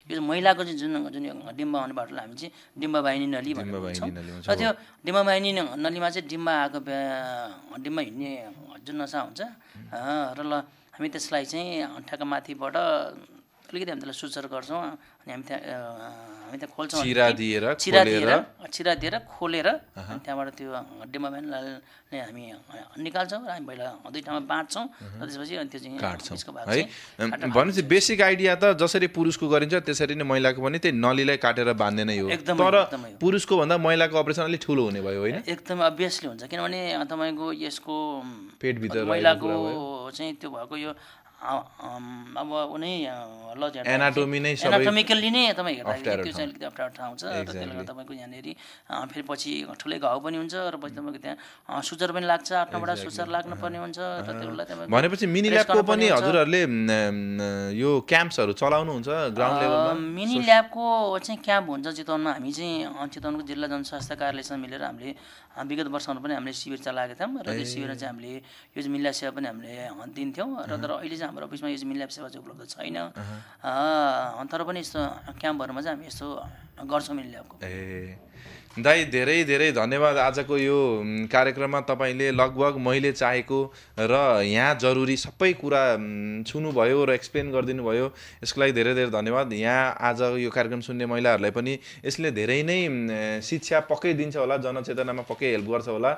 यो महिलाको चाहिँ जुन यो डिम्बा आउने बाटोलाई हामी चाहिँ डिम्बा वाहिनी नली भनेर भन्छौँ र त्यो डिम्बा वाहिनी नलीमा चाहिँ डिम्बा आएको डिम्बा हिँड्ने जुन नसा हुन्छ र हामी त्यसलाई चाहिँ ठ्याक्क माथिबाट अलिकति हामी त्यसलाई सुचर गर्छौँ अनि हामी त्यहाँ खोल्छौँ चिरा दिएर खोलेर अनि त्यहाँबाट त्यो डिम्बा वाहिनीलाई हामी निकाल्छौँ र हामी पहिला दुई ठाउँमा बाँड्छौँ र त्यसपछि अनि त्यो चाहिँ काट्छौँ है। भनेपछि बेसिक आइडिया त जसरी पुरुषको गरिन्छ त्यसरी नै महिलाको पनि त्यही नलीलाई काटेर बाँध्ने नै हो, तर पुरुषको भन्दा महिलाको अपरेसन अलिक ठुलो हुने भयो होइन? एकदमै अभियसली हुन्छ, किनभने तपाईँको यसको पेटभित्र महिलाको चाहिँ त्यो भएको यो अब उनी एनाटोमिकल्ली नै तपाईँ हेर्दाखेरि त्यो चाहिँ अलिकति अप्ठ्यारो ठाउँ छ र त्यसले गर्दा तपाईँको यहाँनिर फेरि पछि ठुलै घाउ पनि हुन्छ र पछि तपाईँको त्यहाँ सुचर पनि लाग्छ, 8-9वटा सुचर लाग्नु पर्ने हुन्छ र त्यसलाई तपाईँ भनेपछि मिनी ल्याबको पनि हजुरहरूले यो क्याम्प्सहरू चलाउनुहुन्छ ग्राउन्ड लेभलमा? मिनी ल्याबको चाहिँ क्याम्प हुन्छ चितवनमा, हामी चाहिँ चितवनको जिल्ला जनस्वास्थ्य कार्यालयसँग मिलेर हामीले विगत वर्षमा पनि हामीले शिविर चलाएका थियौँ र त्यो शिविरमा चाहिँ हामीले यो चाहिँ मिनी ल्याब सेवा पनि हामीले दिन्थ्यौँ र तर अहिले चाहिँ हाम्रो अफिसमा यो मिनी ल्याब सेवा चाहिँ उपलब्ध छैन, तर पनि यस्तो क्याम्पहरूमा चाहिँ हामी यस्तो गर्छौँ मिनी ल्याबको। दाइ धेरै धेरै धन्यवाद। आजको यो कार्यक्रममा तपाईँले लगभग मैले चाहेको र यहाँ जरुरी सबै कुरा छुनुभयो र एक्सप्लेन गरिदिनु भयो, यसको लागि धेरै धेरै धन्यवाद। यहाँ आज यो कार्यक्रम सुन्ने महिलाहरूलाई पनि यसले धेरै नै शिक्षा पक्कै दिन्छ होला, जनचेतनामा पक्कै हेल्प गर्छ होला।